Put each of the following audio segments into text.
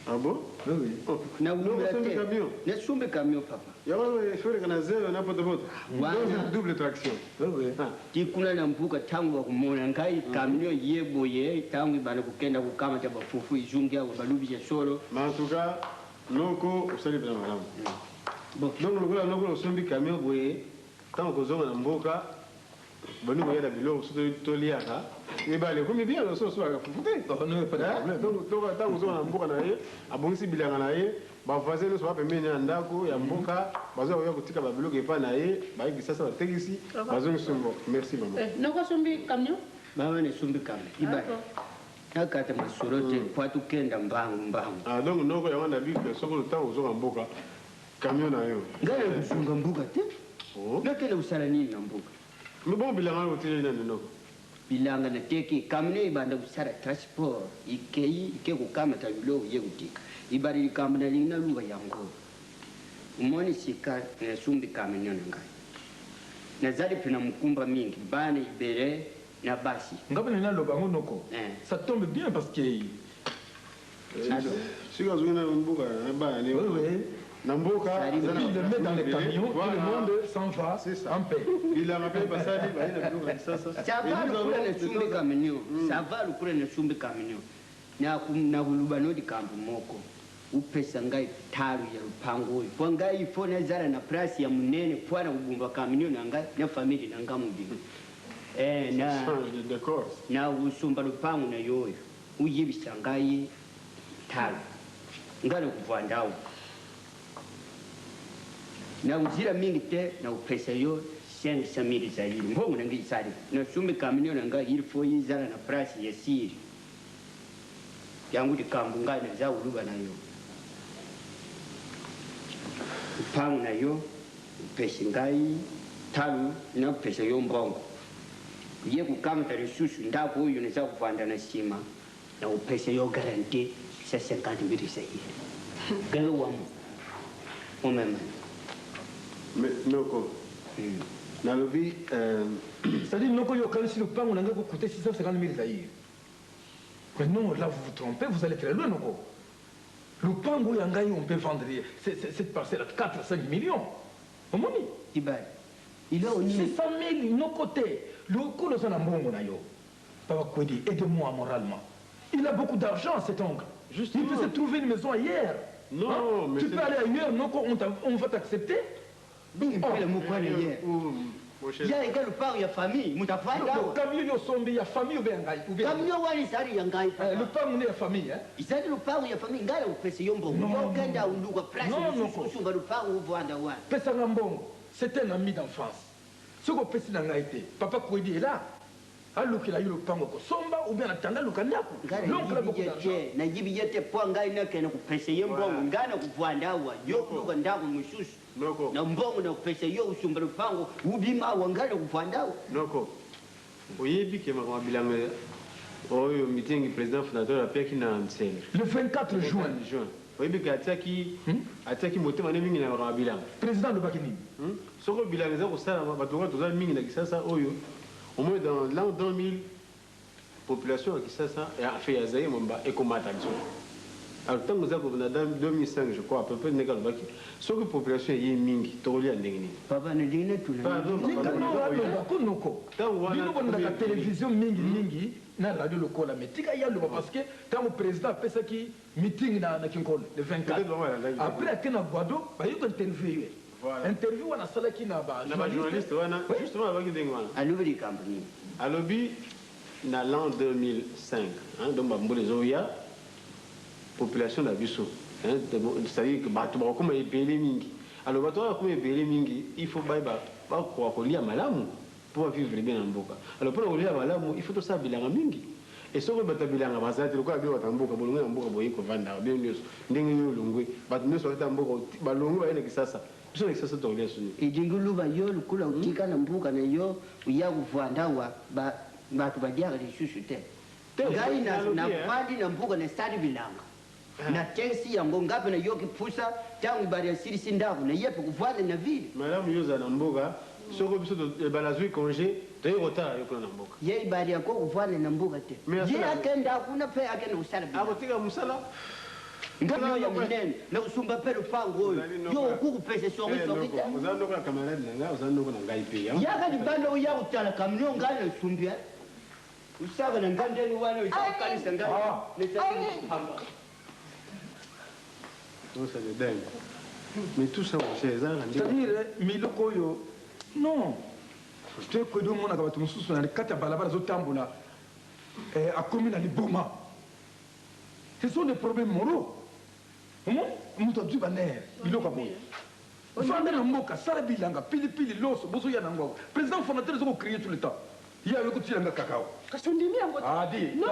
Ah bon? Oui. Na ulubira te. Ne sumbi camion papa. Ya wale shule kana zero na poto. Double traction. Oui. Tikuna na mbuka tangu kumona ngai camion yeboye tangu bana kukenda kukama cha bafufu izungi abo balubi ya solo. Matuka noko usali bila malamu. Bon, donc noko usumbi camion boye tangu kozonga na mboka banu boye na bilo usuto toliaka. Et bien, les bien, le sauce va foutre. Donc, tant que vous avez un bon canaille, à bon si bilan canaille, bah, vous faites le soir, mais il y a un dago, il y a un bon cas, bah, vous avez un petit cabalo qui est pas naïe, bah, il ça va être ici, bah, vous avez un bon. Merci, maman. Non, quoi, sombi camion? Maman est sombi camion. Iba. Nakata masorote, kwa tu kenda mbangu. Ah, donc, non, il y a un avis que ce que le temps vous avez un bon cas, camion naïe. Gare kusunga mbuka te. Oh. Nakele usala nini na mbuka. Mais bon, bilan au télé, non. Bilanga na teki kamne ibanda kusara transport ike kukama tabilo ye kutika ibari kamna lina luwa yango umoni sika na sumbi kamne nanga na zali pina mkumba mingi bana ibere na basi ngapi nina loba ngonoko ça tombe bien parce que si vous avez un mbuka na ba ni oui Namboka, il le met dans les camions, tout le monde s'en va en paix. Il a rappelé Bassadi, ça va le kule na sumbi camion. Ça va le kule na sumbi camion. Na hulubano di kampu moko. Upesa ngai taru ya lupango. Kwa ngai ifona zara na price ya munene kwa na ubumba camion na ngai na family na ngamu dingo. Na usumba lupango na yoyo. Uyibisa ngai taru. Ngalo kuvandao. Na uzira mingi te na upesa yo 500,000 zaidi mbongo nangi sari na sumbi camion nanga ilfo yizara na price ya siri yangu dikambu ngana za uluba nayo pangu nayo upesa ngai talu na upesa yo mbongo ye kukamta resusu ndako huyu ni za kuvanda na sima na upesa yo garanti 50,000 zaidi gawa umema. Mais Noko, dans le vie, c'est-à-dire Noko, si le pain on a coûté 650,000 zaïrs. Mais non, là vous vous trompez, vous allez très loin Noko. Le pain on peut vendre cette parcelle à 4-5 millions. Au moins. Il a 600,000 nos côtés. Le coup de son amour, Papa Kwedi, aide-moi moralement. Il a beaucoup d'argent cet oncle. Il peut se trouver une maison ailleurs. Non, mais tu peux aller ailleurs, Noko, on va t'accepter. Il y a égal par la famille, le camion sombi, il y a famille ou bien camion wali sari yangai. Le pain on est la famille hein. Il s'agit le pain ya famille ngala upese yombo. Non, kenda unduka place. Non, kusumba le pain ou vanda wa. Pesa ngambongo, c'est un ami d'enfance. Ce qu'on pèse dans été, papa Kwedi est là. Alors qu'il a eu le pain au somba ou bien attendant le canapo. L'oncle a beaucoup d'argent. Na yibi yete po ngai na kena kupese yombo ngana kuvanda wa. Yo kuvanda ko mususu. Noko. Na mbongo na kupesa yo usumba le pango ubima wangala kuvanda. Noko. Oyebi ke makambilanga oyo meeting président fondateur la peki na Ansel. Le 24 juin. Oyebi ke ataki motema ne mingi na makambilanga. Président de Bakini. Soko bilanga za ko sala batoka toza mingi na kisasa oyo. Au moins dans l'an 2000 population à Kisasa a fait Azaï Mamba et comme attention. Alors tant que vous avez dans 2005 je crois à peu près négal baki. Ce que population est mingi toli andengini. Papa ne dine tout. Pardon. Noko. La télévision mingi na radio local mais tika yalo parce que quand le président fait ça qui meeting na Kinkol le 24. Après que na Guado ba yo interview. Interview wana sala qui na ba journaliste wana justement avec dengwana. À l'ouvre des compagnies. À lobby na l'an 2005 hein donc ba mbole zoya population na biso hein c'est-à-dire que bato ba comme ebele mingi. Alors bato ba comme ebele mingi il faut ba kwa kolia malamu pour vivre bien en Mboka. Alors pour kolia malamu il faut tout ça bilanga mingi. Et ce que bato bilanga bazati lokwa bi watamboka bolonga na Mboka boye ko vanda bien nyos ndenge nyolongwe bato nyos wa Mboka balongo ba ene kisasa. Et dinguluba yo lukula utika na mbuka na yo uya kuvanda wa batu badiaga lisusu te. Ngai na kwadi na mbuka na stadi bilanga. Na tensi ya ngapi na yo kipusa tangu bari ya siri sindavu na yepe kuvanda na vile. Madame yoza na mbuka soko biso balazui congé te retard yo na mbuka. Ye bari ya ko kuvanda na mbuka te. Ye akenda kuna pe akenda usala. Akotika musala ngalo ya munene na usumba pelo pango yo kukupese sori sori uzando kwa kamarade nanga uzando kuna ngai pe yaka di bando ya utala kamnyo ngalo sumbia usaka na ngandeni wana usakalisa ngalo nesakini ça c'est dingue. Mais tout ça, c'est-à-dire, miloko yo, non. Tu es que deux mois, tu as souci, les quatre balabas, les tambola, à commune à Liboma. Ce sont des problèmes moraux. Comment? Nous avons dû banner, miloko boy. Fandé le moka, Sarabilanga, Pili Pili, Loso, Bosoya Nango. Président fondateur, ils ont crié tout le temps. Il y a eu que tu as un cacao. Ah, dis, non,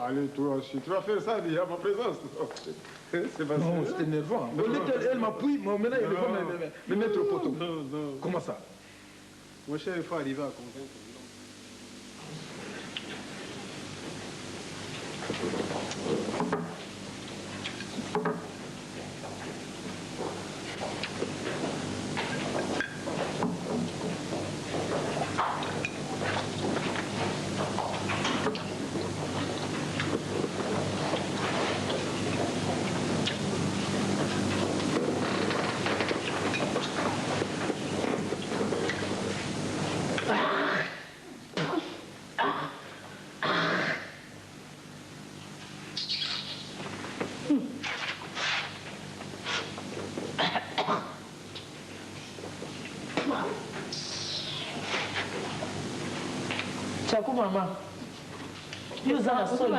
allez, toi, tu vas faire ça, dis, à ma présence. C'est pas non, c'est énervant. Elle m'appuie, mais maintenant il va me mettre au poteau. Non. Comment ça? Mon cher, il faut arriver à convaincre. Chaku mama. Yuza na soli.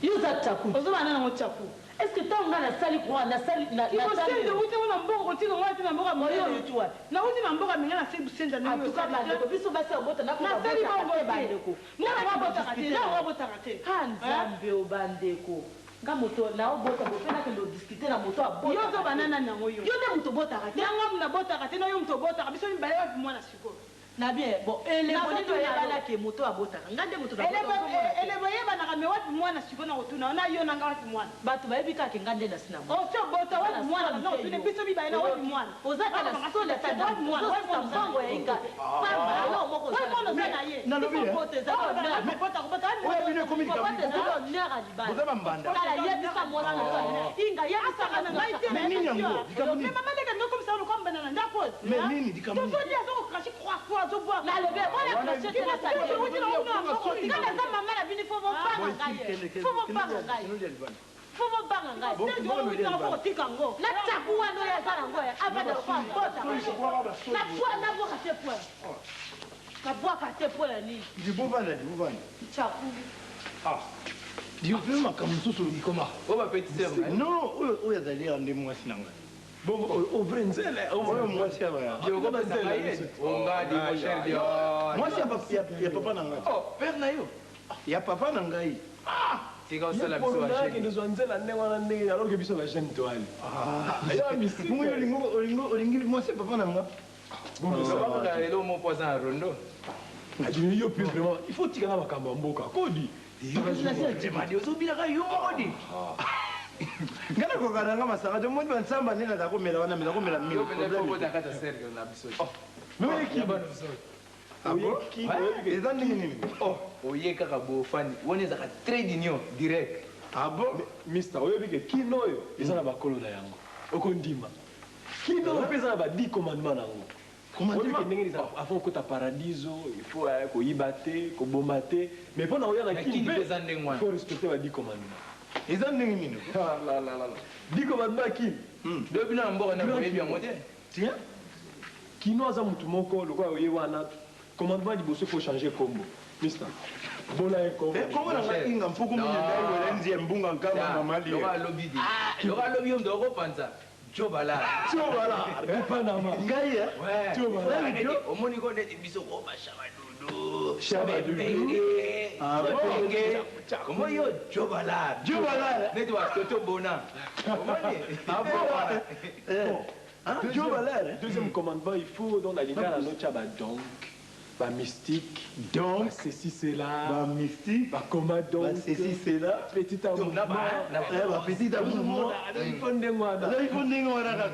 Yuza chaku. Ozoma na ngo chaku. Est-ce que tant on a la salle quoi na salle na salle. Ko sende wuti mona mbongo tino ngati na mboga moyo yutwa. Na wuti na mboga minga na sebu senda na yo. Atuka bande ko biso basa obota na ko bota bande ko. Na wabota kate, na wabota kate. Hanzambe obande ko. Nga moto na obota bo pena ke ndo discuter na moto abota. Yo zo banana na ngoyo. Yo de moto bota kate. Nga mna bota kate na yo moto bota biso mi baye wa mwana siko. Na bien bon ele bonito yebala ke moto abotaka ngande moto ele boyeba na kame wapi mwana siko na kotuna na yo nanga wapi mwana bato bayebika ke ngande na sina o cho bota wapi mwana na kotuna biso bibaye na wapi mwana ozaka na sole ta wapi mwana wapi mbango ya inga pamba yo moko za mwana za na ye na lobi bota za na bota bota wewe bine communique bota za nera libana bota mbanda kala yebisa mwana na inga yebisa kana maite mais nini yango dikamuni mais mama leka ndo comme ça on comme na ndako mais nini dikamuni to dia zo cracher croix zo boire na lebe bona cracher te na salle kana za mama la bini fo banga ngai fo banga ngai fo banga ngai c'est jo wuti na fo tikango na takuwa no ya zana ngoya abada kwa bota na kwa na boka te point na boka te point ni dibuvana chaku ah Dieu veut ma comme tout sur comment on va petit sœur non oya zali ande mwasi nanga bon au vrai nzele oyo mwasi ya yo comme nzele ongadi mon cher Dieu mwasi ya papa nanga oh père na yo ya papa nanga yi ah tika osala biso ba jeune que nous on nzela ndenge wana ndenge alors que biso ba jeune toile ah ya mystique ngo olingi mwasi ya papa nanga bon ça va ka lelo mo poison à rondo adimi yo plus vraiment il faut tika na makambo mboka kodi ngana kokananga masaka tomoni bansamba nde naza komela wana mela komela eza ndenge nini oye kaka bofani wana ezaka trade union direct abo mister oyebi ke kino oyo eza na bakolo na yango okondima kino oyo mpe eza na ba 10 commandement na yango Commandement ndenge eza avant kota paradiso il faut koyiba te koboma te mais mpona koya na kini mpe il faut respecter ba 10 commandement eza ndenge nini 10 commandement kini do bino na mboka na koyebi yango te tiens kino aza motu moko lokola oye wana commandement liboso faut changer kombo mister bona kombo nanga inga mpuku munyenda iwela nzie mbunga nkama mamali lokola lobi de lokola lobi yo ndo kopanza Jobala. Panama. Ngai ya? Ouais. Jobala. Omoni ko neti biso ko bashabadudu. Shabadudu. Penge. Komo yo Jobala. Jobala. Neti wa toto bona. Omoni. Bon. Jobala. Deuxième commandement, il faut dans la ligne à notre donc. Bah mystique, donc ceci c'est là, bah mystique, bah comment donc, ceci c'est là, petit amour, bah petit amour, il faut des mois, il faut des mois là,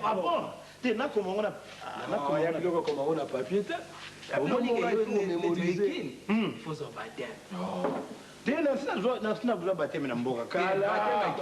ah bon, t'es là comment on a, il y a plus comment on a papier, il faut s'en battre. te na sina besoin bateme na mboka kala